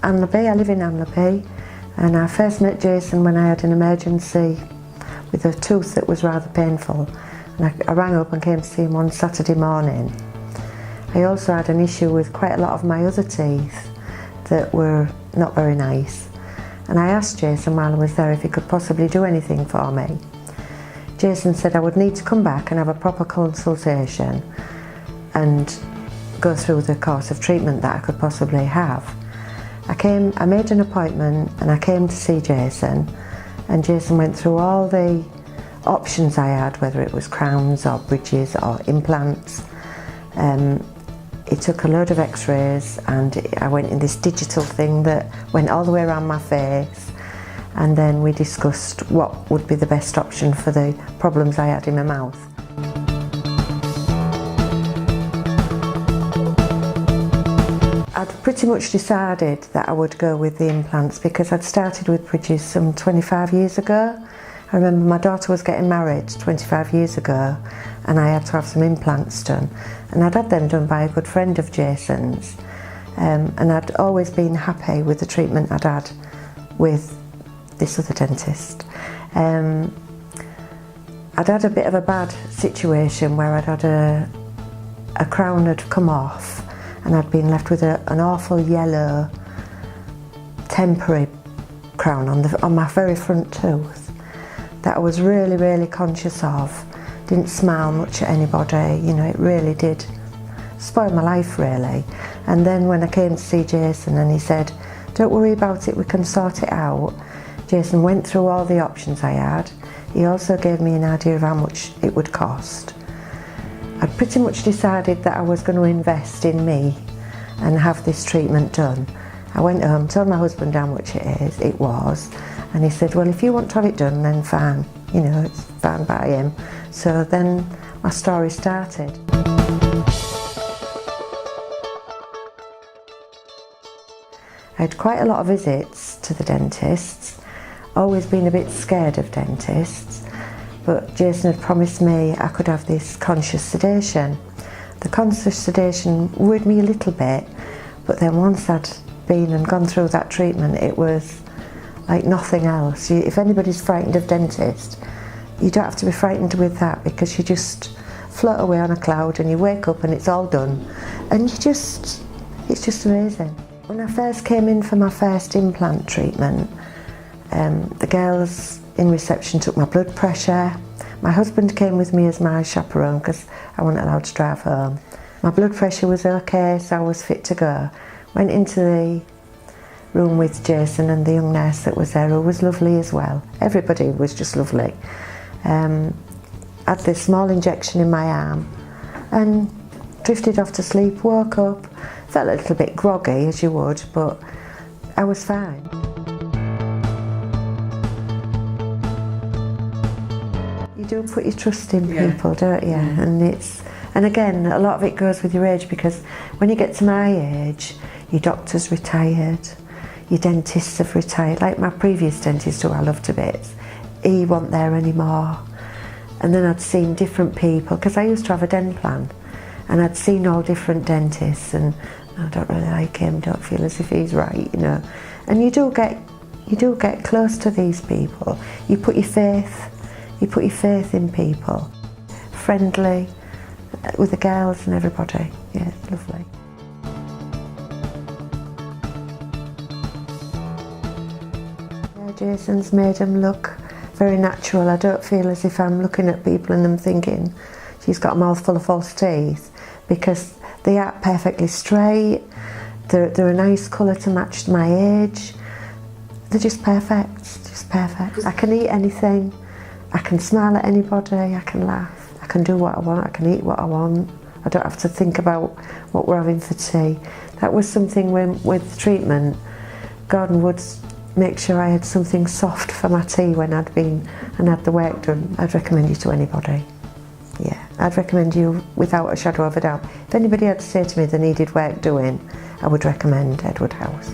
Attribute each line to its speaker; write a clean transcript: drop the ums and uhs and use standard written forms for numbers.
Speaker 1: Anlaby, I live in Anlaby, and I first met Jason when I had an emergency with a tooth that was rather painful, and I rang up and came to see him on Saturday morning. I also had an issue with quite a lot of my other teeth that were not very nice, and I asked Jason while I was there if he could possibly do anything for me. Jason said I would need to come back and have a proper consultation and go through the course of treatment that I could possibly have. I made an appointment and I came to see Jason, and Jason went through all the options I had, whether it was crowns or bridges or implants. He took a load of x-rays, and I went in this digital thing that went all the way around my face, and then we discussed what would be the best option for the problems I had in my mouth. I'd pretty much decided that I would go with the implants because I'd started with bridges some 25 years ago. I remember my daughter was getting married 25 years ago, and I had to have some implants done, and I'd had them done by a good friend of Jason's, and I'd always been happy with the treatment I'd had with this other dentist. I'd had a bit of a bad situation where I'd had a crown had come off, and I'd been left with an awful yellow temporary crown on my very front tooth that I was really, really conscious of. Didn't smile much at anybody, you know, it really did spoil my life really. And then when I came to see Jason and he said, don't worry about it, we can sort it out. Jason went through all the options I had. He also gave me an idea of how much it would cost. I'd pretty much decided that I was going to invest in me and have this treatment done. I went home, told my husband how much it was, and he said, well, if you want to have it done, then fine, you know, it's fine by him. So then my story started. I had quite a lot of visits to the dentists, always been a bit scared of dentists, but Jason had promised me I could have this conscious sedation. The conscious sedation worried me a little bit, but then once I'd been and gone through that treatment, it was like nothing else. If anybody's frightened of dentists, you don't have to be frightened with that, because you just float away on a cloud and you wake up and it's all done, and it's just amazing. When I first came in for my first implant treatment, the girls in reception took my blood pressure. My husband came with me as my chaperone because I wasn't allowed to drive home. My blood pressure was okay, so I was fit to go. Went into the room with Jason and the young nurse that was there, who was lovely as well. Everybody was just lovely. Had this small injection in my arm and drifted off to sleep, woke up, felt a little bit groggy as you would, but I was fine. You do put your trust in people, don't you? And again, a lot of it goes with your age, because when you get to my age, your doctor's retired, your dentists have retired. Like my previous dentist, who I loved to bits, he wasn't there anymore. And then I'd seen different people, because I used to have a dent plan, and I'd seen all different dentists, and I don't really like him, don't feel as if he's right, you know. And you do get close to these people. You put your faith in people. Friendly with the girls and everybody. Yeah, it's lovely. Yeah, Jason's made them look very natural. I don't feel as if I'm looking at people and I'm thinking she's got a mouthful of false teeth, because they are perfectly straight. They're a nice colour to match my age. They're just perfect, just perfect. I can eat anything. I can smile at anybody. I can laugh. I can do what I want. I can eat what I want. I don't have to think about what we're having for tea. That was something with treatment. Gordon would make sure I had something soft for my tea when I'd been and had the work done. I'd recommend you to anybody. Yeah, I'd recommend you without a shadow of a doubt. If anybody had to say to me they needed work doing, I would recommend Edward House.